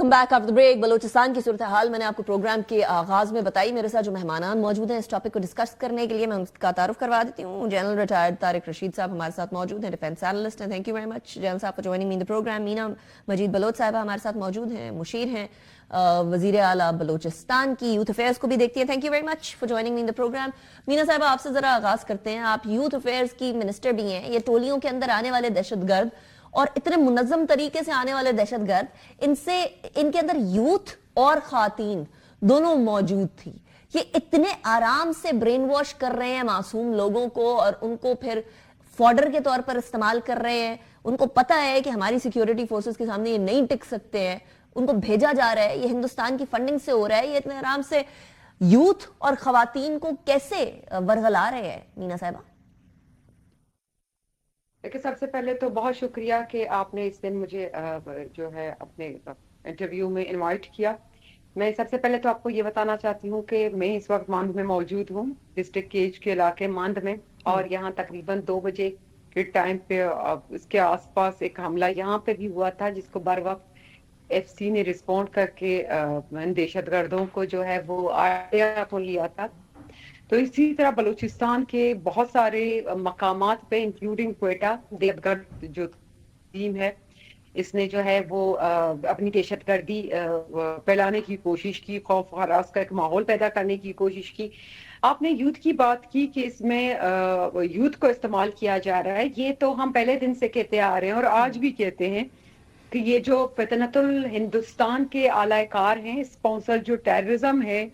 Welcome back after break. Balochistan کی صورتحال میں نے آپ کو پروگرام کے آغاز میں بتائی. میرے ساتھ جو مہمانان موجود ہیں اس ٹاپک کو ڈسکس کرنے کے لیے میں ان کا تعارف کروا دیتی ہوں. جنرل ریٹائرڈ طارق رشید صاحب ہمارے ساتھ موجود ہیں, ڈیفینس اینالسٹ ہیں. Thank you very much general صاحب for joining me in the programme. Meena Majeed Baloch صاحبہ ہمارے ساتھ موجود ہیں, مشیر ہیں, وزیر اعلیٰ بلوچستان کی یوتھ افیئرس کو بھی دیکھتی ہیں. Thank you very much for joining me in the programme. Meena صاحبہ آپ سے ذرا آغاز کرتے ہیں. آپ یوتھ افیئرس کی منسٹر بھی ہیں. یہ ٹولیوں کے اندر آنے والے دہشت گرد اور اتنے منظم طریقے سے آنے والے دہشت گرد, ان کے اندر یوتھ اور خواتین دونوں موجود تھی. یہ اتنے آرام سے برین واش کر رہے ہیں معصوم لوگوں کو اور ان کو پھر فوڈر کے طور پر استعمال کر رہے ہیں. ان کو پتا ہے کہ ہماری سیکیورٹی فورسز کے سامنے یہ نہیں ٹک سکتے ہیں, ان کو بھیجا جا رہا ہے. یہ ہندوستان کی فنڈنگ سے ہو رہا ہے. یہ اتنے آرام سے یوتھ اور خواتین کو کیسے ورغلا رہے ہیں مینا صاحبہ؟ لیکن سب سے پہلے تو بہت شکریہ کہ آپ نے اس دن مجھے جو ہے اپنے انٹرویو میں انوائٹ کیا. میں سب سے پہلے تو آپ کو یہ بتانا چاہتی ہوں کہ میں اس وقت ماندھ میں موجود ہوں, ڈسٹرکٹ کیج کے علاقے ماندھ میں, اور یہاں تقریباً 2 بجے کے ٹائم پہ اس کے آس پاس ایک حملہ یہاں پہ بھی ہوا تھا, جس کو بر وقت ایف سی نے رسپونڈ کر کے دہشت گردوں کو جو ہے وہ آئیڈیا کو لیا تھا. تو اسی طرح بلوچستان کے بہت سارے مقامات پہ انکلوڈنگ کوئٹہ, دہشت گرد جو ٹیم ہے اس نے جو ہے وہ اپنی دہشت گردی پھیلانے کی کوشش کی, خوف ہراس کا ایک ماحول پیدا کرنے کی کوشش کی. آپ نے یوتھ کی بات کی کہ اس میں یوتھ کو استعمال کیا جا رہا ہے. یہ تو ہم پہلے دن سے کہتے آ رہے ہیں اور آج بھی کہتے ہیں کہ یہ جو فتنۃ الہندوستان کے اعلی کار ہیں, اسپانسر جو ٹیررزم ہے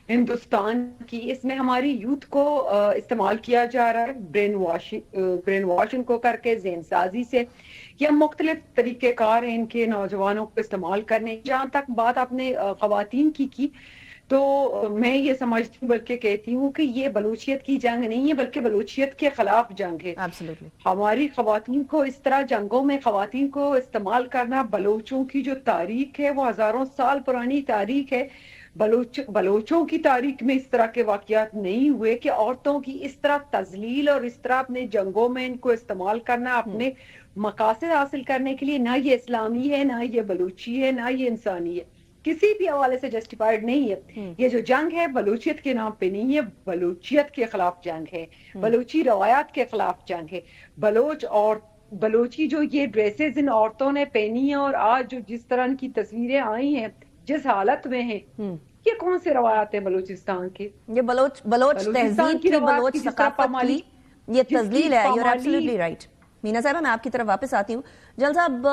ہندوستان کی, اس میں ہماری یوتھ کو استعمال کیا جا رہا ہے برین واش ان کو کر کے, ذہن سازی سے, یا مختلف طریقہ کار ہیں ان کے نوجوانوں کو استعمال کرنے. جہاں تک بات آپ نے خواتین کی تو میں یہ سمجھتی ہوں بلکہ کہتی ہوں کہ یہ بلوچیت کی جنگ نہیں ہے بلکہ بلوچیت کے خلاف جنگ ہے. ہماری خواتین کو اس طرح جنگوں میں خواتین کو استعمال کرنا, بلوچوں کی جو تاریخ ہے وہ ہزاروں سال پرانی تاریخ ہے. بلوچوں کی تاریخ میں اس طرح کے واقعات نہیں ہوئے کہ عورتوں کی اس طرح تذلیل اور اس طرح اپنے جنگوں میں ان کو استعمال کرنا اپنے مقاصد حاصل کرنے کے لیے. نہ یہ اسلامی ہے, نہ یہ بلوچی ہے, نہ یہ انسانی ہے, کسی بھی حوالے سے جسٹیفائڈ نہیں ہے. یہ جو جنگ ہے بلوچیت کے نام پہ نہیں ہے, بلوچیت کے خلاف جنگ ہے, بلوچی روایات کے خلاف جنگ ہے. بلوچی جو یہ ڈریسز ان عورتوں نے پہنی ہیں اور آج جو جس طرح کی تصویریں آئی ہیں جس حالت میں ہیں, یہ کون سے روایات ہیں بلوچستان کے؟ یہ بلوچ تہذیب کی, بلوچ ثقافت کی یہ تذلیل ہے. You are absolutely right. Meena صاحبہ میں آپ کی طرف واپس آتی ہوں. جنرل صاحب,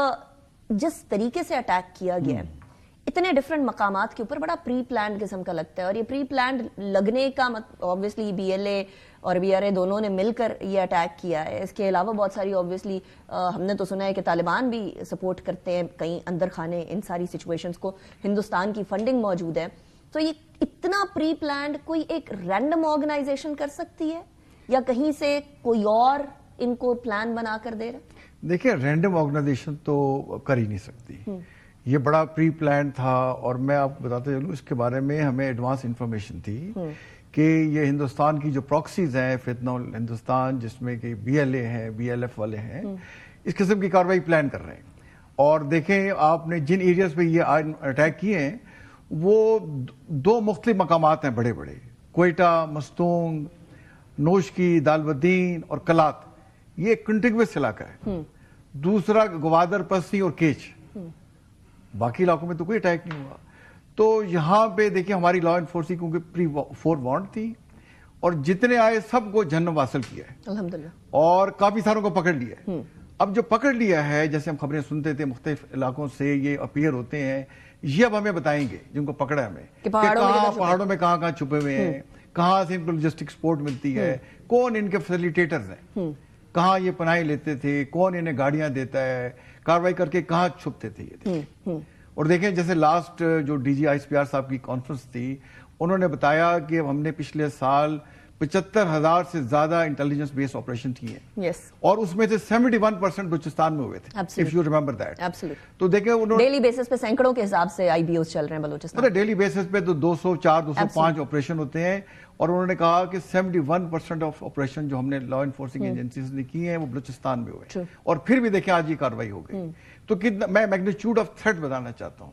جس طریقے سے اٹیک کیا گیا ہے اتنے ڈیفرنٹ مقامات کے اوپر, بڑا پری پلانڈ قسم کا لگتا ہے. اور یہ پری پلانڈ لگنے کا obviously بی ایل اے اور بی آر اے دونوں نے مل کر یہ اٹیک کیا ہے. اس کے علاوہ بہت ساری obviously ہم نے تو سنا ہے کہ طالبان بھی سپورٹ کرتے ہیں کہیں اندر خانے ان ساری سچویشنز کو. ہندوستان کی فنڈنگ موجود ہے. تو یہ اتنا پری پلانڈ کوئی ایک رینڈم آرگنائزیشن کر سکتی ہے یا کہیں سے کوئی اور ان کو پلان بنا کر دے رہا؟ دیکھیں, رینڈم آرگنائزیشن تو کر ہی نہیں سکتی. یہ بڑا پری پلان تھا. اور میں آپ کو بتاتے چلوں, اس کے بارے میں ہمیں ایڈوانس انفارمیشن تھی کہ یہ ہندوستان کی جو پراکسیز ہیں فتنہ ہندوستان, جس میں کہ بی ایل اے ہیں, بی ایل ایف والے ہیں, اس قسم کی کاروائی پلان کر رہے ہیں. اور دیکھیں آپ نے جن ایریاز پہ یہ اٹیک کیے ہیں وہ 2 مختلف مقامات ہیں بڑے بڑے, کوئٹہ, مستونگ, نوشکی, دالودین اور کلات. یہ ایک کنٹیگوس علاقہ ہے. دوسرا گوادر, پسی اور کیچ. باقی علاقوں میں تو کوئی اٹیک نہیں ہوا. تو یہاں پہ دیکھیں ہماری لا انفورسنگ کیونکہ پری فور وارنٹ تھی اور جتنے آئے سب کو جنم حاصل کیا ہے الحمدللہ, اور کافی ساروں کو پکڑ لیا ہے. اب جو پکڑ لیا ہے, جیسے ہم خبریں سنتے تھے مختلف علاقوں سے یہ اپیئر ہوتے ہیں, یہ اب ہمیں بتائیں گے جن کو پکڑا ہے ہمیں کہ پہاڑوں میں کہاں چھپے ہوئے ہیں, کہاں سے ان کو لاجسٹک سپورٹ ملتی ہے, کون ان کے فیسیلیٹیٹرز ہیں, کہاں یہ پناہیں لیتے تھے, کون انہیں گاڑیاں دیتا ہے, کاروائی کر کے کہاں چھپتے تھے یہ. اور دیکھیں جیسے لاسٹ جو D G I S P R صاحب کی کانفرنس تھی, انہوں نے بتایا کہ ہم نے پچھلے سال 75,000 سے زیادہ انٹیلیجنس بیس آپریشن کیے ہیں, اور اس میں سے 71% بلوچستان میں ہوئے تھے, if you remember that. تو دیکھیں انہوں نے ڈیلی بیسس پہ سینکڑوں کے حساب سے آئی بی اوز چل رہے ہیں بلوچستان. ڈیلی بیسس پہ تو 204 205 آپریشن ہوتے ہیں. اور انہوں نے کہا کہ 71% آف آپریشن جو ہم نے لا انفورسنگ ایجنسیز نے کی ہیں وہ بلوچستان میں ہوئے. اور پھر بھی دیکھیں آج یہ کاروائی ہو گئی. تو کتنا میں میگنیچیوڈ آف تھریٹ بتانا چاہتا ہوں.